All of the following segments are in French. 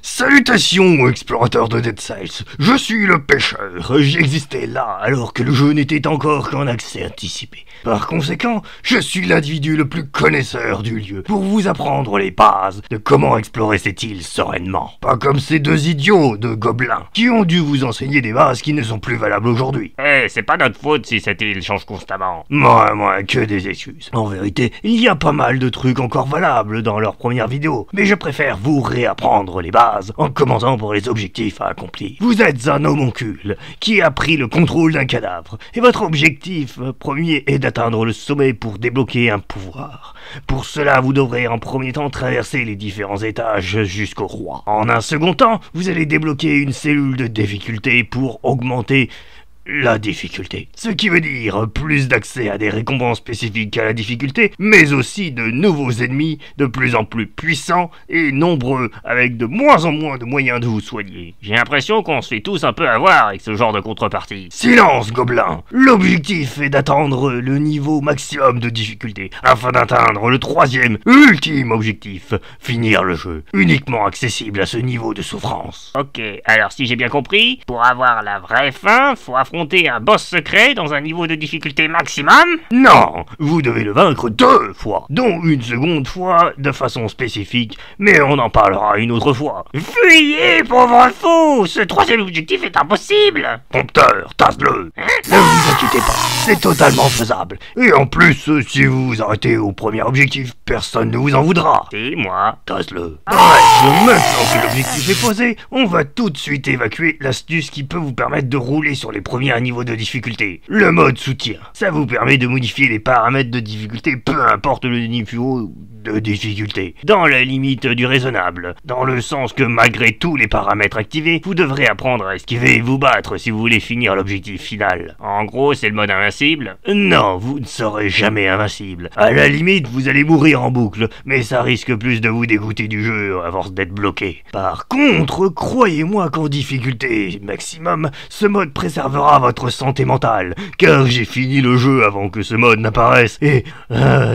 Salutations, explorateurs de Dead Cells. Je suis le pêcheur. J'existais là alors que le jeu n'était encore qu'en accès anticipé. Par conséquent, je suis l'individu le plus connaisseur du lieu pour vous apprendre les bases de comment explorer cette île sereinement. Pas comme ces deux idiots de gobelins qui ont dû vous enseigner des bases qui ne sont plus valables aujourd'hui. C'est pas notre faute si cette île change constamment. Moi, que des excuses. En vérité, il y a pas mal de trucs encore valables dans leur première vidéo, mais je préfère vous réapprendre les bases en commençant pour les objectifs à accomplir. Vous êtes un homoncule qui a pris le contrôle d'un cadavre, et votre objectif premier est d'atteindre le sommet pour débloquer un pouvoir. Pour cela, vous devrez en premier temps traverser les différents étages jusqu'au roi. En un second temps, vous allez débloquer une cellule de difficulté pour augmenter la difficulté. Ce qui veut dire plus d'accès à des récompenses spécifiques à la difficulté, mais aussi de nouveaux ennemis de plus en plus puissants et nombreux, avec de moins en moins de moyens de vous soigner. J'ai l'impression qu'on se fait tous un peu avoir avec ce genre de contrepartie. Silence, gobelin! L'objectif est d'atteindre le niveau maximum de difficulté, afin d'atteindre le troisième, ultime objectif, finir le jeu, uniquement accessible à ce niveau de souffrance. Ok, alors si j'ai bien compris, pour avoir la vraie fin, faut affronter un boss secret dans un niveau de difficulté maximum? Non, vous devez le vaincre 2 fois, dont une seconde fois de façon spécifique, mais on en parlera une autre fois. Fuyez, pauvre fou! Ce troisième objectif est impossible! Prompteur, tasse-le! Ne vous inquiétez pas, c'est totalement faisable. Et en plus, si vous vous arrêtez au premier objectif, personne ne vous en voudra. C'est moi. Tasse-le. Bref, maintenant que l'objectif est posé, on va tout de suite évacuer l'astuce qui peut vous permettre de rouler sur les premiers niveaux de difficulté. Le mode soutien. Ça vous permet de modifier les paramètres de difficulté, peu importe le niveau de difficulté, dans la limite du raisonnable, dans le sens que malgré tous les paramètres activés, vous devrez apprendre à esquiver et vous battre si vous voulez finir l'objectif final. En gros, c'est le mode invincible? Non, vous ne serez jamais invincible. À la limite, vous allez mourir en boucle, mais ça risque plus de vous dégoûter du jeu à force d'être bloqué. Par contre, croyez-moi qu'en difficulté maximum, ce mode préservera votre santé mentale, car j'ai fini le jeu avant que ce mode n'apparaisse, et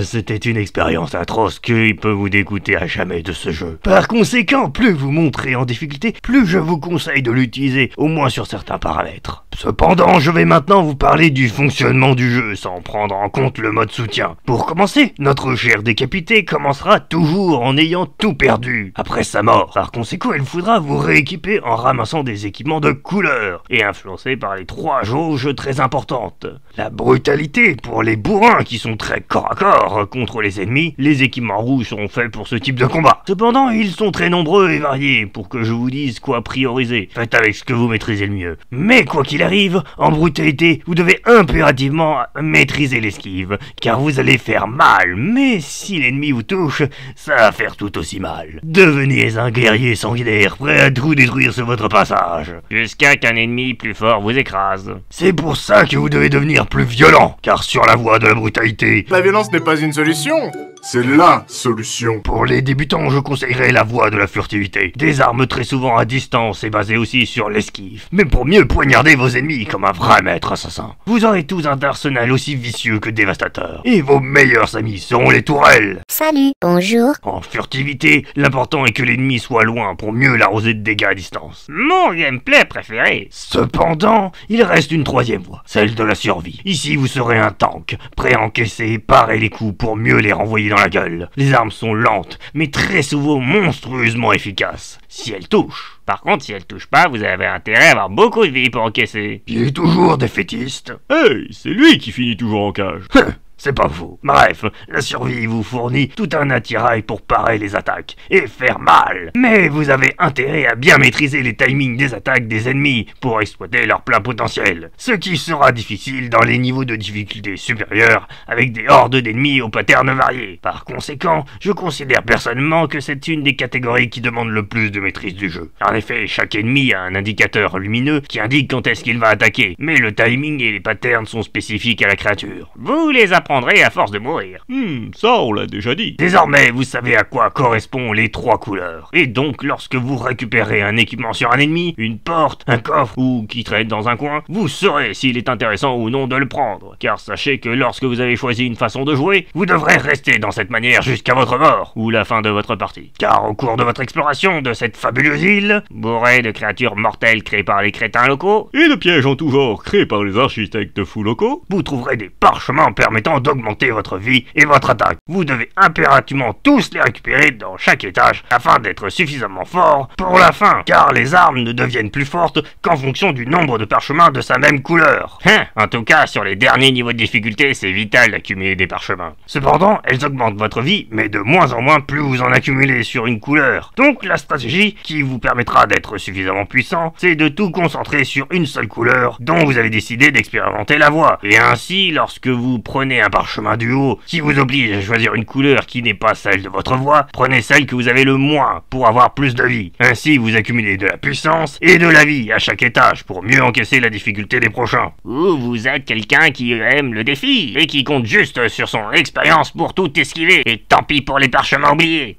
c'était une expérience atroce qu'il peut vous dégoûter à jamais de ce jeu. Par conséquent, plus vous monterez en difficulté, plus je vous conseille de l'utiliser, au moins sur certains paramètres. Cependant, je vais maintenant vous parler du fonctionnement du jeu, sans prendre en compte le mode soutien. Pour commencer, notre cher décapité commencera toujours en ayant tout perdu, après sa mort. Par conséquent, il faudra vous rééquiper en ramassant des équipements de couleur, et influencés par les 3 jauges très importantes. La brutalité pour les bourrins qui sont très corps à corps contre les ennemis, les équipements rouges sont faits pour ce type de combat. Cependant, ils sont très nombreux et variés pour que je vous dise quoi prioriser. Faites avec ce que vous maîtrisez le mieux. Mais quoi qu'il arrive, en brutalité, vous devez impérativement maîtriser l'esquive, car vous allez faire mal, mais si l'ennemi vous touche, ça va faire tout aussi mal. Devenez un guerrier sanguinaire, prêt à tout détruire sur votre passage. Jusqu'à qu'un ennemi plus fort vous écrase. C'est pour ça que vous devez devenir plus violent, car sur la voie de la brutalité, la violence n'est pas une solution, c'est LA solution. Pour les débutants, je conseillerais la voie de la furtivité. Des armes très souvent à distance et basées aussi sur l'esquive. Mais pour mieux poignarder vos ennemis comme un vrai maître assassin. Vous aurez tous un arsenal aussi vicieux que dévastateur. Et vos meilleurs amis seront les tourelles. Salut, bonjour. En furtivité, l'important est que l'ennemi soit loin pour mieux l'arroser de dégâts à distance. Mon gameplay préféré. Cependant, il reste une troisième voie, celle de la survie. Ici, vous serez un tank, prêt à encaisser et parer les coups pour mieux les renvoyer dans la gueule. Les armes sont lentes, mais très souvent monstrueusement efficaces, si elles touchent. Par contre, si elles touchent pas, vous avez intérêt à avoir beaucoup de vie pour encaisser. Il est toujours défaitiste. Hey, c'est lui qui finit toujours en cage. C'est pas faux. Bref, la survie vous fournit tout un attirail pour parer les attaques et faire mal. Mais vous avez intérêt à bien maîtriser les timings des attaques des ennemis pour exploiter leur plein potentiel. Ce qui sera difficile dans les niveaux de difficulté supérieurs avec des hordes d'ennemis aux patterns variés. Par conséquent, je considère personnellement que c'est une des catégories qui demande le plus de maîtrise du jeu. En effet, chaque ennemi a un indicateur lumineux qui indique quand est-ce qu'il va attaquer, mais le timing et les patterns sont spécifiques à la créature. Vous les apprendrez à force de mourir. Ça on l'a déjà dit. Désormais, vous savez à quoi correspondent les 3 couleurs. Et donc, lorsque vous récupérez un équipement sur un ennemi, une porte, un coffre ou qui traîne dans un coin, vous saurez s'il est intéressant ou non de le prendre. Car sachez que lorsque vous avez choisi une façon de jouer, vous devrez rester dans cette manière jusqu'à votre mort ou la fin de votre partie. Car au cours de votre exploration de cette fabuleuse île, Bourré de créatures mortelles créées par les crétins locaux, Et de pièges en tout genre créés par les architectes fous locaux. vous trouverez des parchemins permettant d'augmenter votre vie et votre attaque. Vous devez impérativement tous les récupérer dans chaque étage afin d'être suffisamment fort pour la fin, car les armes ne deviennent plus fortes qu'en fonction du nombre de parchemins de sa même couleur. En tout cas, sur les derniers niveaux de difficulté, c'est vital d'accumuler des parchemins. Cependant, elles augmentent votre vie, mais de moins en moins plus vous en accumulez sur une couleur. Donc la stratégie qui vous permettra d'être suffisamment puissant, c'est de tout concentrer sur une seule couleur dont vous avez décidé d'expérimenter la voie. Et ainsi, lorsque vous prenez un parchemin du haut qui vous oblige à choisir une couleur qui n'est pas celle de votre voie, prenez celle que vous avez le moins pour avoir plus de vie. Ainsi, vous accumulez de la puissance et de la vie à chaque étage pour mieux encaisser la difficulté des prochains. Ou vous êtes quelqu'un qui aime le défi et qui compte juste sur son expérience pour tout esquiver. Et tant pis pour les parchemins oubliés.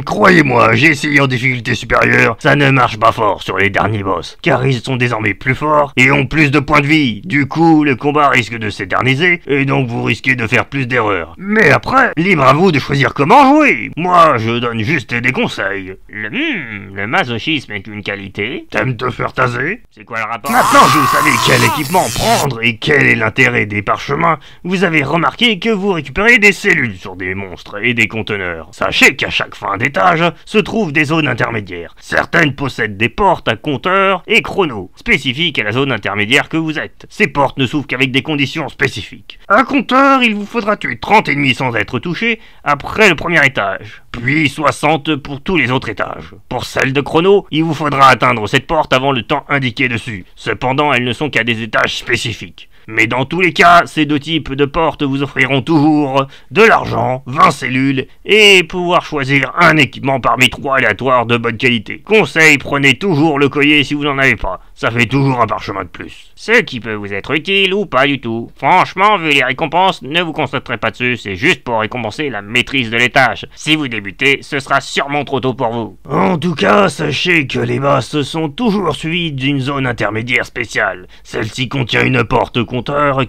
Croyez-moi, j'ai essayé en difficulté supérieure, ça ne marche pas fort sur les derniers boss, car ils sont désormais plus forts et ont plus de points de vie. Du coup, le combat risque de s'éterniser, et donc vous risquez de faire plus d'erreurs. Mais après, libre à vous de choisir comment jouer. Moi, je donne juste des conseils. Le masochisme est une qualité. T'aimes te faire taser? C'est quoi le rapport? Maintenant que vous savez quel équipement prendre et quel est l'intérêt des parchemins, vous avez remarqué que vous récupérez des cellules sur des monstres et des conteneurs. Sachez qu'à chaque fin d'étage se trouvent des zones intermédiaires. Certaines possèdent des portes à compteur et chrono, spécifiques à la zone intermédiaire que vous êtes. Ces portes ne s'ouvrent qu'avec des conditions spécifiques. À compteur, il vous faudra tuer 30 ennemis sans être touché après le premier étage, puis 60 pour tous les autres étages. Pour celle de chrono, il vous faudra atteindre cette porte avant le temps indiqué dessus. Cependant, elles ne sont qu'à des étages spécifiques. Mais dans tous les cas, ces deux types de portes vous offriront toujours de l'argent, 20 cellules, et pouvoir choisir un équipement parmi 3 aléatoires de bonne qualité. Conseil, prenez toujours le collier si vous n'en avez pas. Ça fait toujours un parchemin de plus. Ce qui peut vous être utile ou pas du tout. Franchement, vu les récompenses, ne vous concentrez pas dessus, c'est juste pour récompenser la maîtrise de l'étage. Si vous débutez, ce sera sûrement trop tôt pour vous. En tout cas, sachez que les boss sont toujours suivis d'une zone intermédiaire spéciale. Celle-ci contient une porte compteur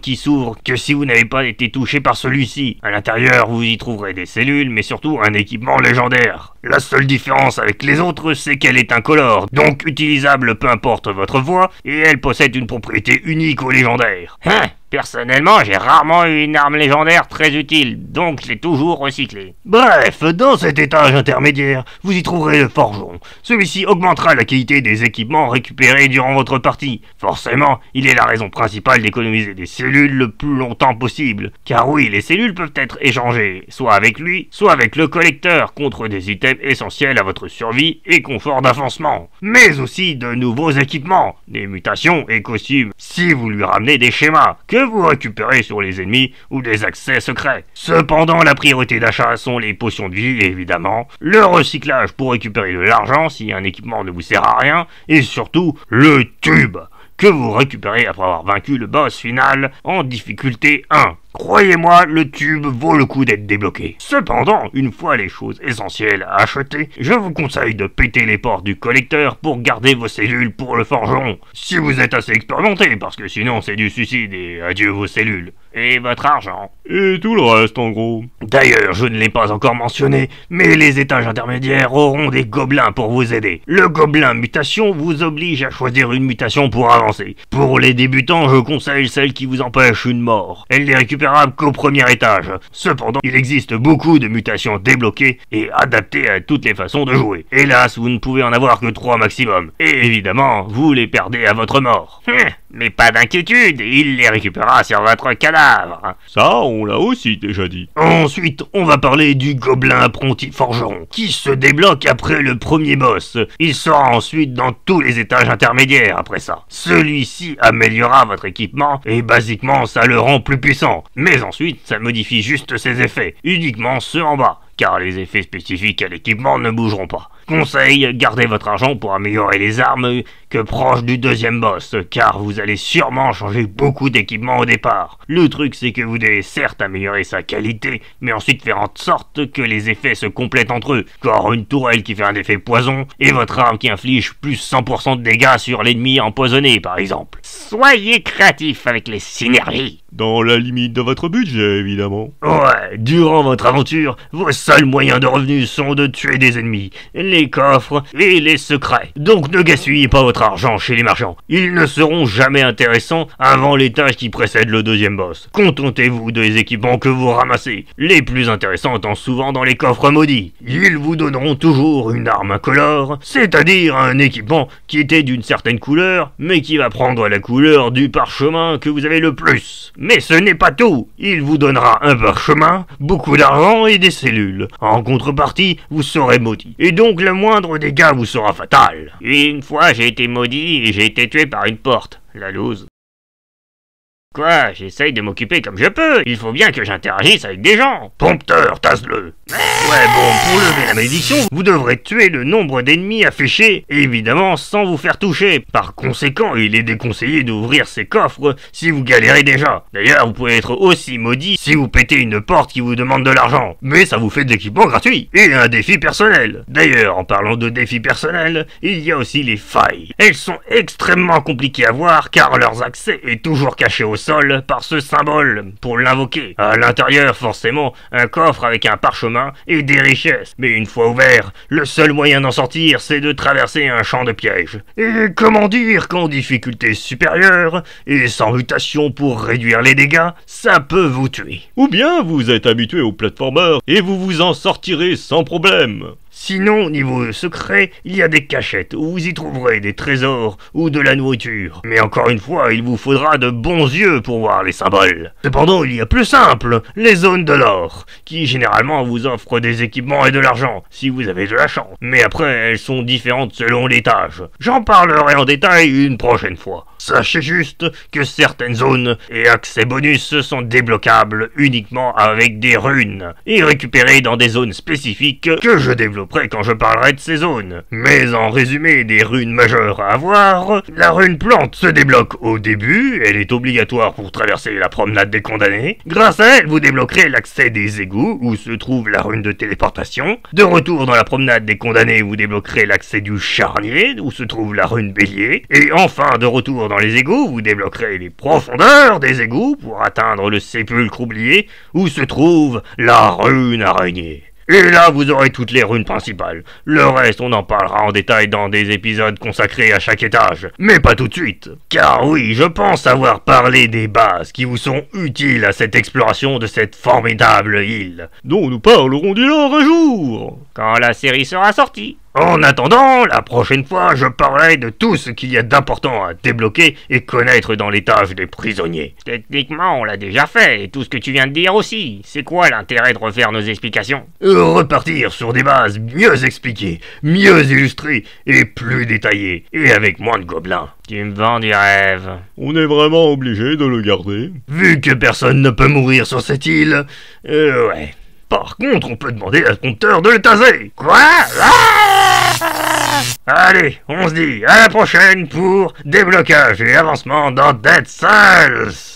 qui s'ouvre que si vous n'avez pas été touché par celui-ci. À l'intérieur, vous y trouverez des cellules, mais surtout un équipement légendaire. La seule différence avec les autres, c'est qu'elle est incolore, donc utilisable peu importe votre voie, et elle possède une propriété unique au légendaire. Personnellement, j'ai rarement eu une arme légendaire très utile, donc je l'ai toujours recyclée. Bref, dans cet étage intermédiaire, vous y trouverez le forgeron. Celui-ci augmentera la qualité des équipements récupérés durant votre partie. Forcément, il est la raison principale d'économiser des cellules le plus longtemps possible. Car oui, les cellules peuvent être échangées, soit avec lui, soit avec le collecteur, contre des items essentiels à votre survie et confort d'avancement. Mais aussi de nouveaux équipements, des mutations et costumes, si vous lui ramenez des schémas, que vous récupérez sur les ennemis ou des accès secrets. Cependant, la priorité d'achat sont les potions de vie, évidemment, le recyclage pour récupérer de l'argent si un équipement ne vous sert à rien, et surtout, le tube, que vous récupérez après avoir vaincu le boss final en difficulté 1. Croyez-moi, le tube vaut le coup d'être débloqué. Cependant, une fois les choses essentielles à acheter, je vous conseille de péter les portes du collecteur pour garder vos cellules pour le forgeron. Si vous êtes assez expérimenté, parce que sinon c'est du suicide et adieu vos cellules. Et votre argent. Et tout le reste en gros. D'ailleurs, je ne l'ai pas encore mentionné, mais les étages intermédiaires auront des gobelins pour vous aider. Le gobelin mutation vous oblige à choisir une mutation pour avancer. Pour les débutants, je conseille celle qui vous empêche une mort. Elle n'est récupérable qu'au premier étage. Cependant, il existe beaucoup de mutations débloquées et adaptées à toutes les façons de jouer. Hélas, vous ne pouvez en avoir que 3 maximum. Et évidemment, vous les perdez à votre mort. Mais pas d'inquiétude, il les récupérera sur votre cadavre. Ça, on l'a aussi déjà dit. Ensuite, on va parler du gobelin apprenti forgeron, qui se débloque après le premier boss. Il sera ensuite dans tous les étages intermédiaires après ça. Celui-ci améliorera votre équipement et basiquement ça le rend plus puissant. Mais ensuite, ça modifie juste ses effets, uniquement ceux en bas, car les effets spécifiques à l'équipement ne bougeront pas. Conseil, gardez votre argent pour améliorer les armes que proche du deuxième boss, car vous allez sûrement changer beaucoup d'équipements au départ. Le truc c'est que vous devez certes améliorer sa qualité, mais ensuite faire en sorte que les effets se complètent entre eux. Genre une tourelle qui fait un effet poison, et votre arme qui inflige plus 100% de dégâts sur l'ennemi empoisonné par exemple. Soyez créatifs avec les synergies. Dans la limite de votre budget, évidemment. Ouais, durant votre aventure, vos seuls moyens de revenus sont de tuer des ennemis, les coffres et les secrets. Donc ne gaspillez pas votre argent chez les marchands. Ils ne seront jamais intéressants avant les tâches qui précèdent le deuxième boss. Contentez-vous des équipements que vous ramassez, les plus intéressants étant souvent dans les coffres maudits. Ils vous donneront toujours une arme incolore, c'est-à-dire un équipement qui était d'une certaine couleur, mais qui va prendre la couleur du parchemin que vous avez le plus. Mais ce n'est pas tout, il vous donnera un parchemin, beaucoup d'argent et des cellules. En contrepartie, vous serez maudit, et donc le moindre dégât vous sera fatal. Et une fois, j'ai été maudit et j'ai été tué par une porte. La loose. Quoi, j'essaye de m'occuper comme je peux. Il faut bien que j'interagisse avec des gens. Prompteur, tasse-le. Ouais bon, pour lever la malédiction, vous devrez tuer le nombre d'ennemis affichés, évidemment sans vous faire toucher. Par conséquent, il est déconseillé d'ouvrir ces coffres si vous galérez déjà. D'ailleurs, vous pouvez être aussi maudit si vous pétez une porte qui vous demande de l'argent. Mais ça vous fait de l'équipement gratuit et un défi personnel. D'ailleurs, en parlant de défis personnels, il y a aussi les failles. Elles sont extrêmement compliquées à voir car leur accès est toujours caché au sol par ce symbole pour l'invoquer. À l'intérieur, forcément, un coffre avec un parchemin et des richesses. Mais une fois ouvert, le seul moyen d'en sortir, c'est de traverser un champ de pièges. Et comment dire qu'en difficulté supérieure, et sans mutation pour réduire les dégâts, ça peut vous tuer. Ou bien vous êtes habitué aux platformers et vous vous en sortirez sans problème. Sinon, niveau secret, il y a des cachettes où vous y trouverez des trésors ou de la nourriture. Mais encore une fois, il vous faudra de bons yeux pour voir les symboles. Cependant, il y a plus simple, les zones de l'or, qui généralement vous offrent des équipements et de l'argent, si vous avez de la chance. Mais après, elles sont différentes selon les tâches. J'en parlerai en détail une prochaine fois. Sachez juste que certaines zones et accès bonus sont débloquables uniquement avec des runes, et récupérées dans des zones spécifiques que je développerai quand je parlerai de ces zones. Mais en résumé des runes majeures à avoir, la rune plante se débloque au début, elle est obligatoire pour traverser la promenade des condamnés. Grâce à elle, vous débloquerez l'accès des égouts, où se trouve la rune de téléportation. De retour dans la promenade des condamnés, vous débloquerez l'accès du charnier, où se trouve la rune bélier. Et enfin, de retour dans les égouts, vous débloquerez les profondeurs des égouts pour atteindre le sépulcre oublié, où se trouve la rune araignée. Et là, vous aurez toutes les runes principales. Le reste, on en parlera en détail dans des épisodes consacrés à chaque étage. Mais pas tout de suite. Car oui, je pense avoir parlé des bases qui vous sont utiles à cette exploration de cette formidable île. Dont nous parlerons dès lors un jour. Quand la série sera sortie. En attendant, la prochaine fois, je parlerai de tout ce qu'il y a d'important à débloquer et connaître dans l'étage des prisonniers. Techniquement, on l'a déjà fait, et tout ce que tu viens de dire aussi. C'est quoi l'intérêt de refaire nos explications? Repartir sur des bases mieux expliquées, mieux illustrées et plus détaillées, et avec moins de gobelins. Tu me vends du rêve. On est vraiment obligé de le garder. Vu que personne ne peut mourir sur cette île, ouais. Par contre, on peut demander à ce prompteur de le taser. Quoi? Allez, on se dit à la prochaine pour déblocage et avancement dans Dead Cells.